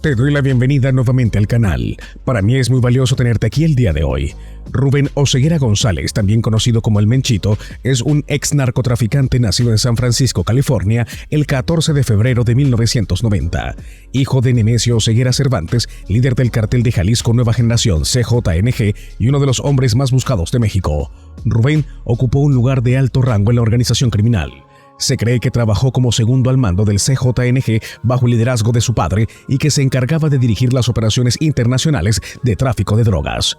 Te doy la bienvenida nuevamente al canal. Para mí es muy valioso tenerte aquí el día de hoy. Rubén Oseguera González, también conocido como El Menchito, es un ex narcotraficante nacido en San Francisco, California, el 14 de febrero de 1990. Hijo de Nemesio Oseguera Cervantes, líder del cartel de Jalisco Nueva Generación CJNG y uno de los hombres más buscados de México. Rubén ocupó un lugar de alto rango en la organización criminal. Se cree que trabajó como segundo al mando del CJNG bajo el liderazgo de su padre y que se encargaba de dirigir las operaciones internacionales de tráfico de drogas.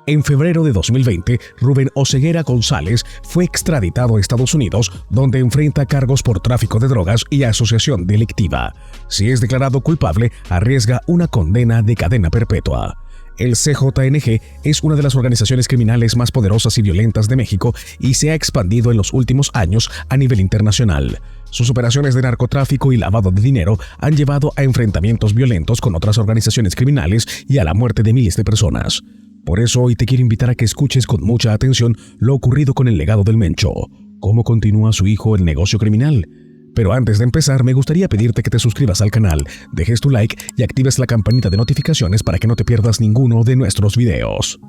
En febrero de 2020, Rubén Oseguera González fue extraditado a Estados Unidos, donde enfrenta cargos por tráfico de drogas y asociación delictiva. Si es declarado culpable, arriesga una condena de cadena perpetua. El CJNG es una de las organizaciones criminales más poderosas y violentas de México y se ha expandido en los últimos años a nivel internacional. Sus operaciones de narcotráfico y lavado de dinero han llevado a enfrentamientos violentos con otras organizaciones criminales y a la muerte de miles de personas. Por eso hoy te quiero invitar a que escuches con mucha atención lo ocurrido con el legado del Mencho. ¿Cómo continúa su hijo el negocio criminal? Pero antes de empezar, me gustaría pedirte que te suscribas al canal, dejes tu like y actives la campanita de notificaciones para que no te pierdas ninguno de nuestros videos.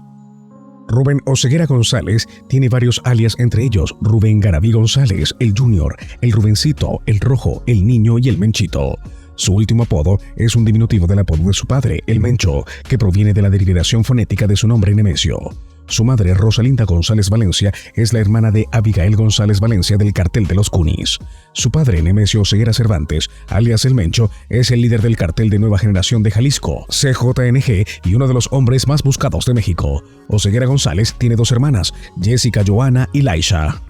Rubén Oseguera González tiene varios alias, entre ellos Rubén Garaví González, el Junior, el Rubencito, el Rojo, el Niño y el Menchito. Su último apodo es un diminutivo del apodo de su padre, el Mencho, que proviene de la derivación fonética de su nombre Nemesio. Su madre, Rosalinda González Valencia, es la hermana de Abigail González Valencia del cartel de los Cunis. Su padre, Nemesio Oseguera Cervantes, alias El Mencho, es el líder del cartel de Nueva Generación de Jalisco, CJNG, y uno de los hombres más buscados de México. Oseguera González tiene dos hermanas, Jessica Joana y Laisha.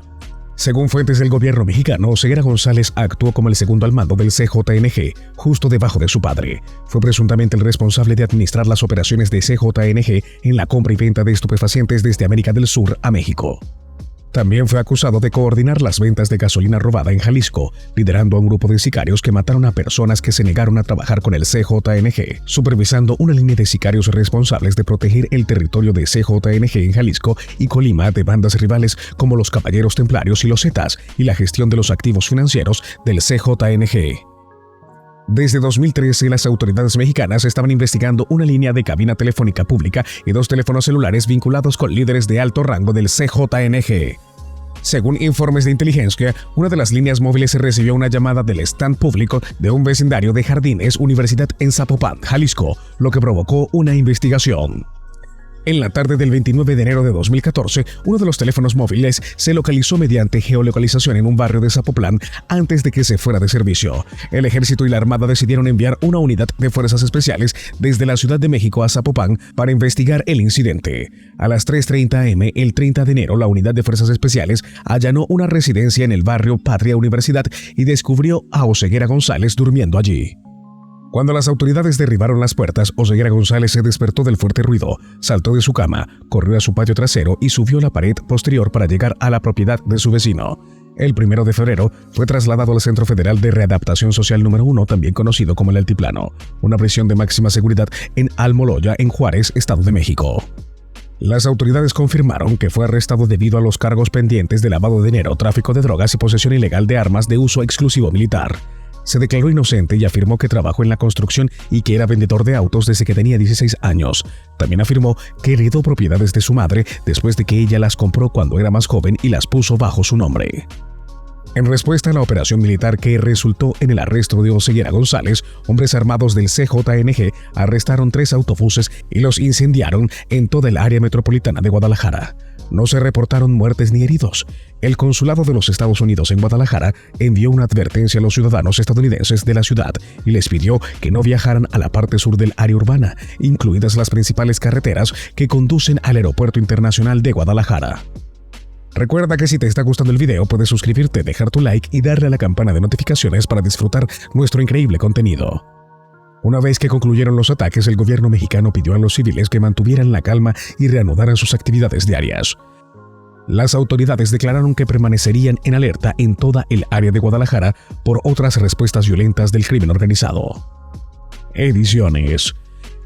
Según fuentes del gobierno mexicano, Oseguera González actuó como el segundo al mando del CJNG, justo debajo de su padre. Fue presuntamente el responsable de administrar las operaciones de CJNG en la compra y venta de estupefacientes desde América del Sur a México. También fue acusado de coordinar las ventas de gasolina robada en Jalisco, liderando a un grupo de sicarios que mataron a personas que se negaron a trabajar con el CJNG, supervisando una línea de sicarios responsables de proteger el territorio de CJNG en Jalisco y Colima de bandas rivales como los Caballeros Templarios y los Zetas, y la gestión de los activos financieros del CJNG. Desde 2013, las autoridades mexicanas estaban investigando una línea de cabina telefónica pública y dos teléfonos celulares vinculados con líderes de alto rango del CJNG. Según informes de inteligencia, una de las líneas móviles recibió una llamada del stand público de un vecindario de Jardines Universidad en Zapopan, Jalisco, lo que provocó una investigación. En la tarde del 29 de enero de 2014, uno de los teléfonos móviles se localizó mediante geolocalización en un barrio de Zapopan antes de que se fuera de servicio. El Ejército y la Armada decidieron enviar una unidad de fuerzas especiales desde la Ciudad de México a Zapopan para investigar el incidente. A las 3:30 am, el 30 de enero, la unidad de fuerzas especiales allanó una residencia en el barrio Patria Universidad y descubrió a Oseguera González durmiendo allí. Cuando las autoridades derribaron las puertas, Oseguera González se despertó del fuerte ruido, saltó de su cama, corrió a su patio trasero y subió la pared posterior para llegar a la propiedad de su vecino. El 1 de febrero fue trasladado al Centro Federal de Readaptación Social número 1, también conocido como el Altiplano, una prisión de máxima seguridad en Almoloya, en Juárez, Estado de México. Las autoridades confirmaron que fue arrestado debido a los cargos pendientes de lavado de dinero, tráfico de drogas y posesión ilegal de armas de uso exclusivo militar. Se declaró inocente y afirmó que trabajó en la construcción y que era vendedor de autos desde que tenía 16 años. También afirmó que heredó propiedades de su madre después de que ella las compró cuando era más joven y las puso bajo su nombre. En respuesta a la operación militar que resultó en el arresto de Oseguera González, hombres armados del CJNG arrestaron 3 autobuses y los incendiaron en toda el área metropolitana de Guadalajara. No se reportaron muertes ni heridos. El Consulado de los Estados Unidos en Guadalajara envió una advertencia a los ciudadanos estadounidenses de la ciudad y les pidió que no viajaran a la parte sur del área urbana, incluidas las principales carreteras que conducen al Aeropuerto Internacional de Guadalajara. Recuerda que si te está gustando el video, puedes suscribirte, dejar tu like y darle a la campana de notificaciones para disfrutar nuestro increíble contenido. Una vez que concluyeron los ataques, el gobierno mexicano pidió a los civiles que mantuvieran la calma y reanudaran sus actividades diarias. Las autoridades declararon que permanecerían en alerta en toda el área de Guadalajara por otras respuestas violentas del crimen organizado. Ediciones.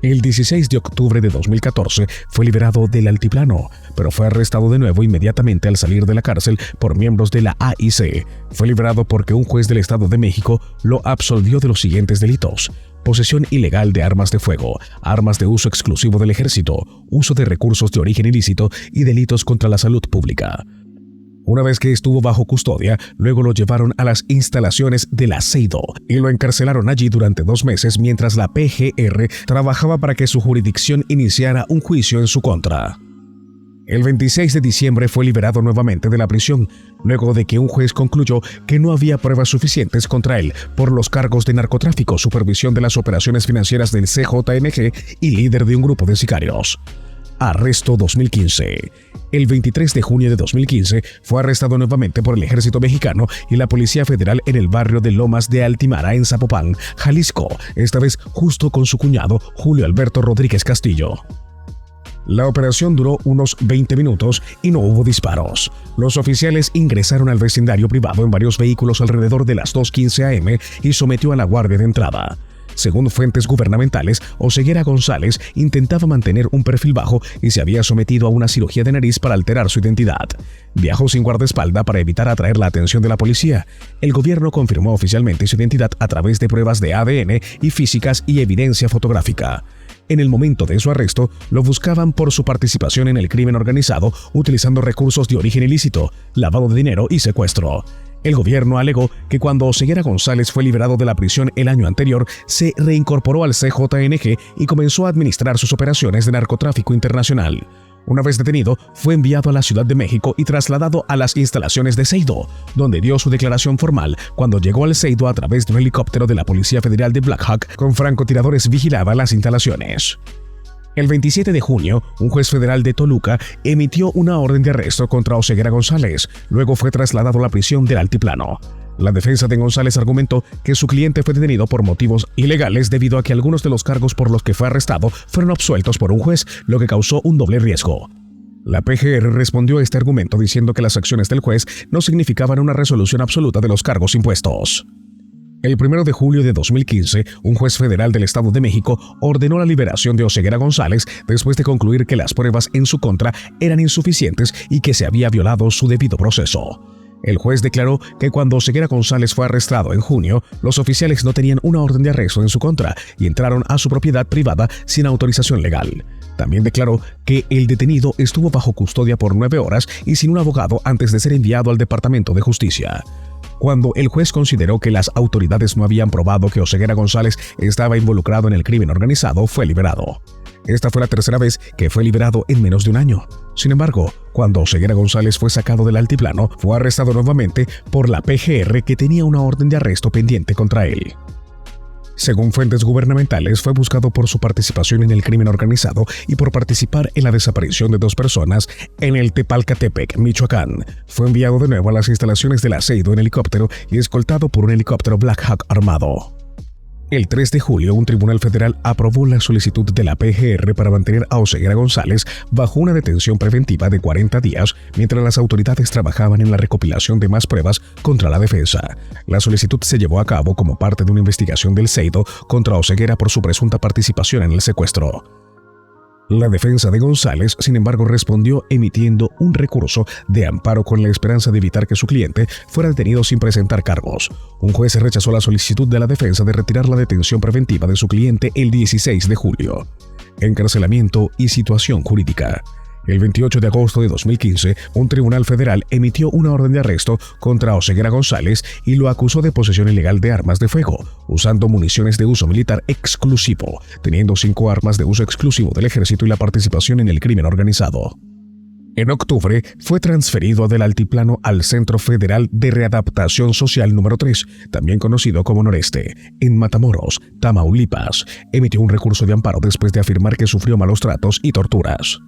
El 16 de octubre de 2014 fue liberado del Altiplano, pero fue arrestado de nuevo inmediatamente al salir de la cárcel por miembros de la AIC. Fue liberado porque un juez del Estado de México lo absolvió de los siguientes delitos: posesión ilegal de armas de fuego, armas de uso exclusivo del ejército, uso de recursos de origen ilícito y delitos contra la salud pública. Una vez que estuvo bajo custodia, luego lo llevaron a las instalaciones del Aceido y lo encarcelaron allí durante 2 meses mientras la PGR trabajaba para que su jurisdicción iniciara un juicio en su contra. El 26 de diciembre fue liberado nuevamente de la prisión, luego de que un juez concluyó que no había pruebas suficientes contra él por los cargos de narcotráfico, supervisión de las operaciones financieras del CJNG y líder de un grupo de sicarios. Arresto 2015. El 23 de junio de 2015 fue arrestado nuevamente por el ejército mexicano y la Policía Federal en el barrio de Lomas de Altimara en Zapopan, Jalisco, esta vez justo con su cuñado Julio Alberto Rodríguez Castillo. La operación duró unos 20 minutos y no hubo disparos. Los oficiales ingresaron al vecindario privado en varios vehículos alrededor de las 2:15 a.m. y sometió a la guardia de entrada. Según fuentes gubernamentales, Oseguera González intentaba mantener un perfil bajo y se había sometido a una cirugía de nariz para alterar su identidad. Viajó sin guardaespaldas para evitar atraer la atención de la policía. El gobierno confirmó oficialmente su identidad a través de pruebas de ADN y físicas y evidencia fotográfica. En el momento de su arresto, lo buscaban por su participación en el crimen organizado utilizando recursos de origen ilícito, lavado de dinero y secuestro. El gobierno alegó que cuando Oseguera González fue liberado de la prisión el año anterior, se reincorporó al CJNG y comenzó a administrar sus operaciones de narcotráfico internacional. Una vez detenido, fue enviado a la Ciudad de México y trasladado a las instalaciones de Aceido, donde dio su declaración formal cuando llegó al Aceido a través de un helicóptero de la Policía Federal de Black Hawk con francotiradores vigilaba las instalaciones. El 27 de junio, un juez federal de Toluca emitió una orden de arresto contra Oseguera González. Luego fue trasladado a la prisión del Altiplano. La defensa de González argumentó que su cliente fue detenido por motivos ilegales debido a que algunos de los cargos por los que fue arrestado fueron absueltos por un juez, lo que causó un doble riesgo. La PGR respondió a este argumento diciendo que las acciones del juez no significaban una resolución absoluta de los cargos impuestos. El 1 de julio de 2015, un juez federal del Estado de México ordenó la liberación de Oseguera González después de concluir que las pruebas en su contra eran insuficientes y que se había violado su debido proceso. El juez declaró que cuando Oseguera González fue arrestado en junio, los oficiales no tenían una orden de arresto en su contra y entraron a su propiedad privada sin autorización legal. También declaró que el detenido estuvo bajo custodia por 9 horas y sin un abogado antes de ser enviado al Departamento de Justicia. Cuando el juez consideró que las autoridades no habían probado que Oseguera González estaba involucrado en el crimen organizado, fue liberado. Esta fue la tercera vez que fue liberado en menos de un año. Sin embargo, cuando Oseguera González fue sacado del altiplano, fue arrestado nuevamente por la PGR que tenía una orden de arresto pendiente contra él. Según fuentes gubernamentales, fue buscado por su participación en el crimen organizado y por participar en la desaparición de 2 personas en el Tepalcatepec, Michoacán. Fue enviado de nuevo a las instalaciones del Aceido en helicóptero y escoltado por un helicóptero Black Hawk armado. El 3 de julio, un tribunal federal aprobó la solicitud de la PGR para mantener a Oseguera González bajo una detención preventiva de 40 días mientras las autoridades trabajaban en la recopilación de más pruebas contra la defensa. La solicitud se llevó a cabo como parte de una investigación del Aceido contra Oseguera por su presunta participación en el secuestro. La defensa de González, sin embargo, respondió emitiendo un recurso de amparo con la esperanza de evitar que su cliente fuera detenido sin presentar cargos. Un juez rechazó la solicitud de la defensa de retirar la detención preventiva de su cliente el 16 de julio. Encarcelamiento y situación jurídica. El 28 de agosto de 2015, un tribunal federal emitió una orden de arresto contra Oseguera González y lo acusó de posesión ilegal de armas de fuego, usando municiones de uso militar exclusivo, teniendo 5 armas de uso exclusivo del ejército y la participación en el crimen organizado. En octubre, fue transferido del altiplano al Centro Federal de Readaptación Social número 3, también conocido como Noreste, en Matamoros, Tamaulipas. Emitió un recurso de amparo después de afirmar que sufrió malos tratos y torturas.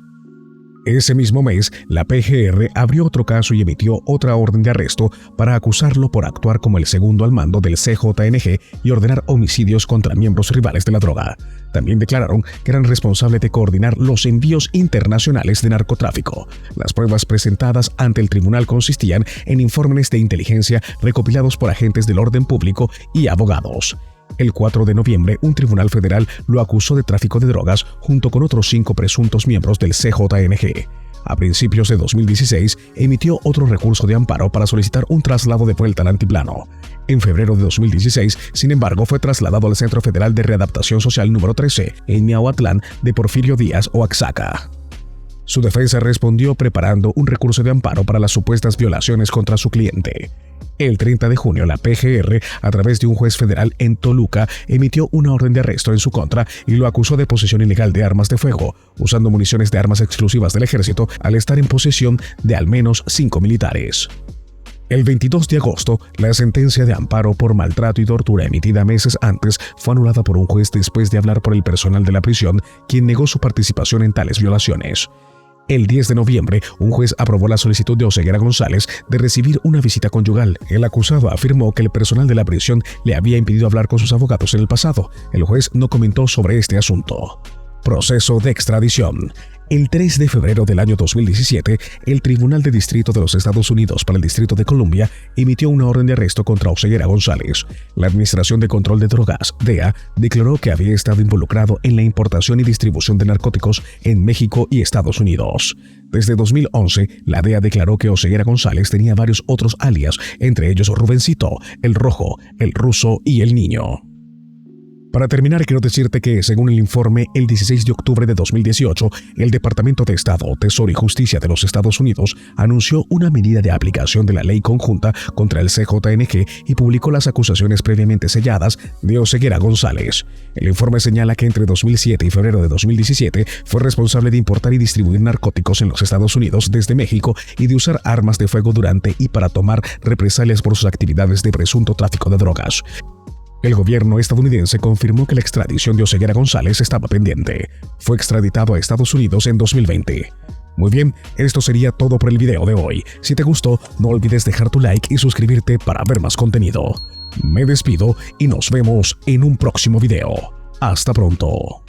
Ese mismo mes, la PGR abrió otro caso y emitió otra orden de arresto para acusarlo por actuar como el segundo al mando del CJNG y ordenar homicidios contra miembros rivales de la droga. También declararon que eran responsables de coordinar los envíos internacionales de narcotráfico. Las pruebas presentadas ante el tribunal consistían en informes de inteligencia recopilados por agentes del orden público y abogados. El 4 de noviembre, un tribunal federal lo acusó de tráfico de drogas junto con otros 5 presuntos miembros del CJNG. A principios de 2016, emitió otro recurso de amparo para solicitar un traslado de vuelta al altiplano. En febrero de 2016, sin embargo, fue trasladado al Centro Federal de Readaptación Social número 13, en Miahuatlán de Porfirio Díaz, Oaxaca. Su defensa respondió preparando un recurso de amparo para las supuestas violaciones contra su cliente. El 30 de junio, la PGR, a través de un juez federal en Toluca, emitió una orden de arresto en su contra y lo acusó de posesión ilegal de armas de fuego, usando municiones de armas exclusivas del ejército al estar en posesión de al menos 5 militares. El 22 de agosto, la sentencia de amparo por maltrato y tortura emitida meses antes fue anulada por un juez después de hablar por el personal de la prisión, quien negó su participación en tales violaciones. El 10 de noviembre, un juez aprobó la solicitud de Oseguera González de recibir una visita conyugal. El acusado afirmó que el personal de la prisión le había impedido hablar con sus abogados en el pasado. El juez no comentó sobre este asunto. Proceso de extradición. El 3 de febrero del año 2017, el Tribunal de Distrito de los Estados Unidos para el Distrito de Columbia emitió una orden de arresto contra Oseguera González. La Administración de Control de Drogas, DEA, declaró que había estado involucrado en la importación y distribución de narcóticos en México y Estados Unidos. Desde 2011, la DEA declaró que Oseguera González tenía varios otros alias, entre ellos Rubencito, El Rojo, El Ruso y El Niño. Para terminar, quiero decirte que, según el informe, el 16 de octubre de 2018, el Departamento de Estado, Tesoro y Justicia de los Estados Unidos anunció una medida de aplicación de la ley conjunta contra el CJNG y publicó las acusaciones previamente selladas de Oseguera González. El informe señala que entre 2007 y febrero de 2017 fue responsable de importar y distribuir narcóticos en los Estados Unidos desde México y de usar armas de fuego durante y para tomar represalias por sus actividades de presunto tráfico de drogas. El gobierno estadounidense confirmó que la extradición de Oseguera González estaba pendiente. Fue extraditado a Estados Unidos en 2020. Muy bien, esto sería todo por el video de hoy. Si te gustó, no olvides dejar tu like y suscribirte para ver más contenido. Me despido y nos vemos en un próximo video. Hasta pronto.